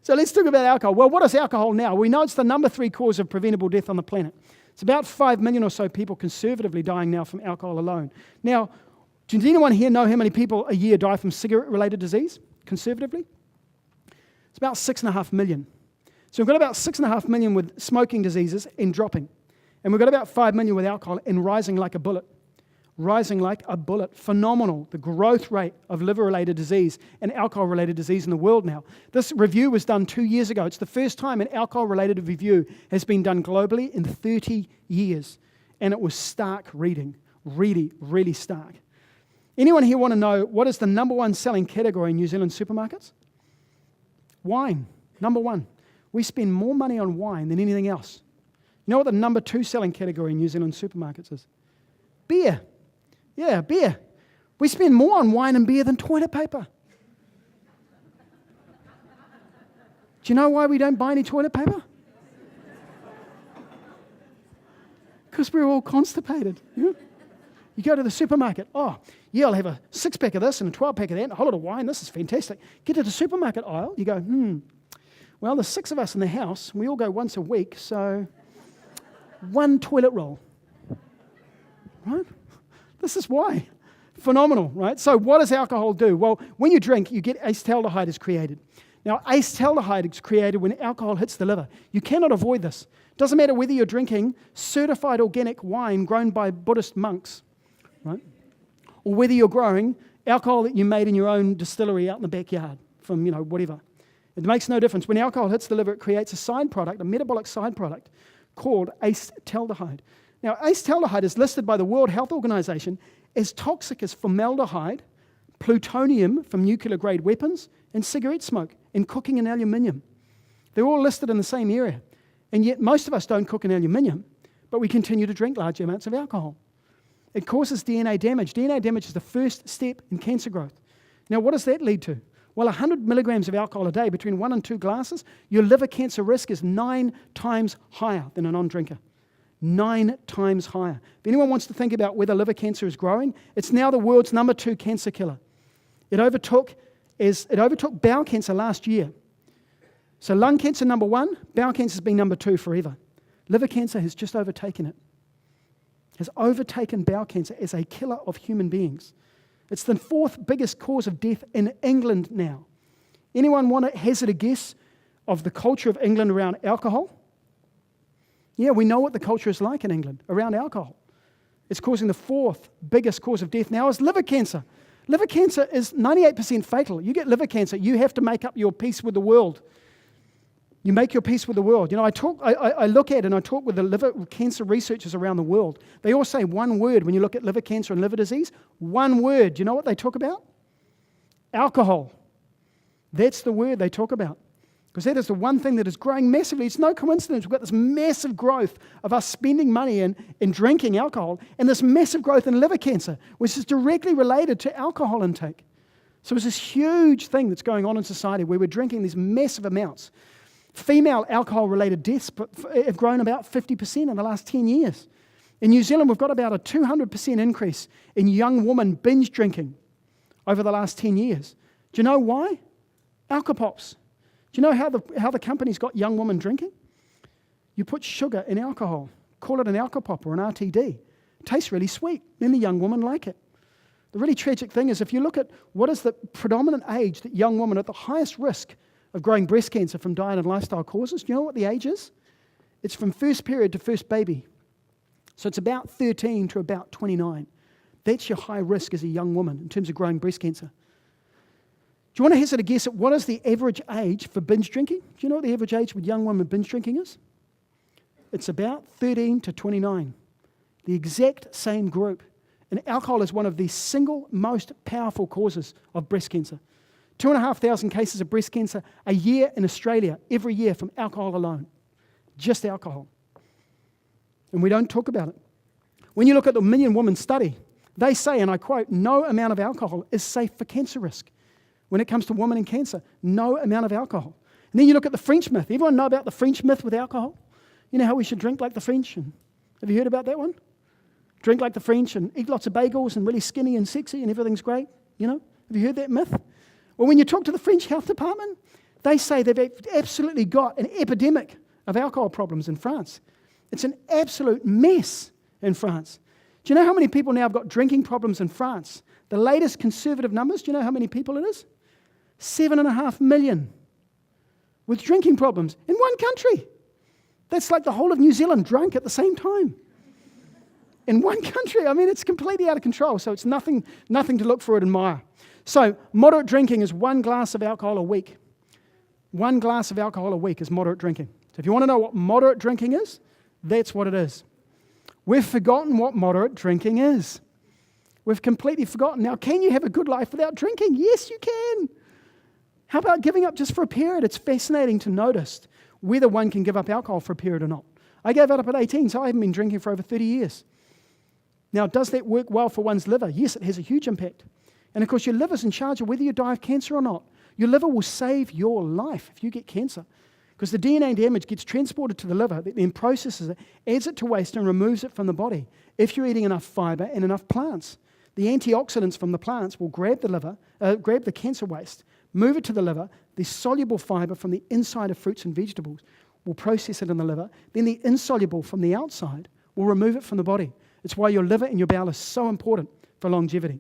So let's talk about alcohol. Well, what is alcohol now? We know it's the number 3 cause of preventable death on the planet. It's about 5 million or so people conservatively dying now from alcohol alone. Now, does anyone here know how many people a year die from cigarette-related disease, conservatively? It's about 6.5 million. So we've got about 6.5 million with smoking diseases and dropping. And we've got about 5 million with alcohol and rising like a bullet. Rising like a bullet. Phenomenal. The growth rate of liver-related disease and alcohol-related disease in the world now. This review was done 2 years ago. It's the first time an alcohol-related review has been done globally in 30 years. And it was stark reading. Really, really stark. Anyone here want to know what is the number 1 selling category in New Zealand supermarkets? Wine. Number 1. We spend more money on wine than anything else. You know what the number 2 selling category in New Zealand supermarkets is? Beer. Yeah, beer. We spend more on wine and beer than toilet paper. Do you know why we don't buy any toilet paper? Because we're all constipated. Yeah? You go to the supermarket. Oh, yeah, I'll have a 6-pack of this and a 12-pack of that and a whole lot of wine. This is fantastic. Get to the supermarket aisle. You go, well, there's 6 of us in the house. We all go once a week, so 1 toilet roll. Right? This is why. Phenomenal, right? So what does alcohol do? Well, when you drink, you get acetaldehyde is created. Now, acetaldehyde is created when alcohol hits the liver. You cannot avoid this. Doesn't matter whether you're drinking certified organic wine grown by Buddhist monks, right? Or whether you're growing alcohol that you made in your own distillery out in the backyard from, whatever. It makes no difference. When alcohol hits the liver, it creates a side product, a metabolic side product called acetaldehyde. Now, acetaldehyde is listed by the World Health Organization as toxic as formaldehyde, plutonium from nuclear-grade weapons, and cigarette smoke, and cooking in aluminium. They're all listed in the same area. And yet most of us don't cook in aluminium, but we continue to drink large amounts of alcohol. It causes DNA damage. DNA damage is the first step in cancer growth. Now, what does that lead to? Well, 100 milligrams of alcohol a day, between 1 and 2 glasses, your liver cancer risk is 9 times higher than a non-drinker. 9 times higher. If anyone wants to think about whether liver cancer is growing, it's now the world's number 2 cancer killer. It overtook bowel cancer last year. So lung cancer number 1, bowel cancer has been number 2 forever. Liver cancer has just overtaken it. Has overtaken bowel cancer as a killer of human beings. It's the 4th biggest cause of death in England now. Anyone want to hazard a guess of the culture of England around alcohol? Yeah, we know what the culture is like in England around alcohol. It's causing the 4th biggest cause of death now is liver cancer. Liver cancer is 98% fatal. You get liver cancer, you have to make up your peace with the world. You make your peace with the world. I look at and I talk with the liver cancer researchers around the world. They all say one word when you look at liver cancer and liver disease. One word. Do you know what they talk about? Alcohol. That's the word they talk about. Because that is the one thing that is growing massively. It's no coincidence. We've got this massive growth of us spending money in drinking alcohol and this massive growth in liver cancer, which is directly related to alcohol intake. So it's this huge thing that's going on in society where we're drinking these massive amounts. Female alcohol-related deaths have grown about 50% in the last 10 years. In New Zealand, we've got about a 200% increase in young women binge drinking over the last 10 years. Do you know why? Alcopops. Do you know how the company's got young women drinking? You put sugar in alcohol. Call it an alcopop or an RTD. It tastes really sweet. Then the young women like it. The really tragic thing is if you look at what is the predominant age that young women are at the highest risk of growing breast cancer from diet and lifestyle causes, do you know what the age is? It's from first period to first baby. So it's about 13 to about 29. That's your high risk as a young woman in terms of growing breast cancer. Do you want to hazard a guess at what is the average age for binge drinking? Do you know what the average age with young women binge drinking is? It's about 13 to 29. The exact same group. And alcohol is one of the single most powerful causes of breast cancer. 2,500 cases of breast cancer a year in Australia, every year from alcohol alone. Just alcohol. And we don't talk about it. When you look at the Million Women study, they say, and I quote, no amount of alcohol is safe for cancer risk. When it comes to women and cancer, no amount of alcohol. And then you look at the French myth. Everyone know about the French myth with alcohol? You know how we should drink like the French? And have you heard about that one? Drink like the French and eat lots of bagels and really skinny and sexy and everything's great. You know? Have you heard that myth? Well, when you talk to the French health department, They say they've absolutely got an epidemic of alcohol problems in France. It's an absolute mess in France. Do you know how many people now have got drinking problems in France? The latest conservative numbers, do you know how many people it is? 7.5 million with drinking problems in one country. That's like the whole of New Zealand drunk at the same time. In one country. I mean, it's completely out of control. So it's nothing to look for or admire. So moderate drinking is 1 glass of alcohol a week. 1 glass of alcohol a week is moderate drinking. So if you want to know what moderate drinking is, that's what it is. We've forgotten what moderate drinking is. We've completely forgotten. Now, can you have a good life without drinking? Yes, you can. How about giving up just for a period? It's fascinating to notice whether one can give up alcohol for a period or not. I gave it up at 18, so I haven't been drinking for over 30 years. Now, does that work well for one's liver? Yes, it has a huge impact. And of course, your liver's in charge of whether you die of cancer or not. Your liver will save your life if you get cancer. Because the DNA damage gets transported to the liver, that then processes it, adds it to waste and removes it from the body. If you're eating enough fibre and enough plants, the antioxidants from the plants will grab the cancer waste, move it to the liver. The soluble fibre from the inside of fruits and vegetables will process it in the liver. Then the insoluble from the outside will remove it from the body. It's why your liver and your bowel is so important for longevity.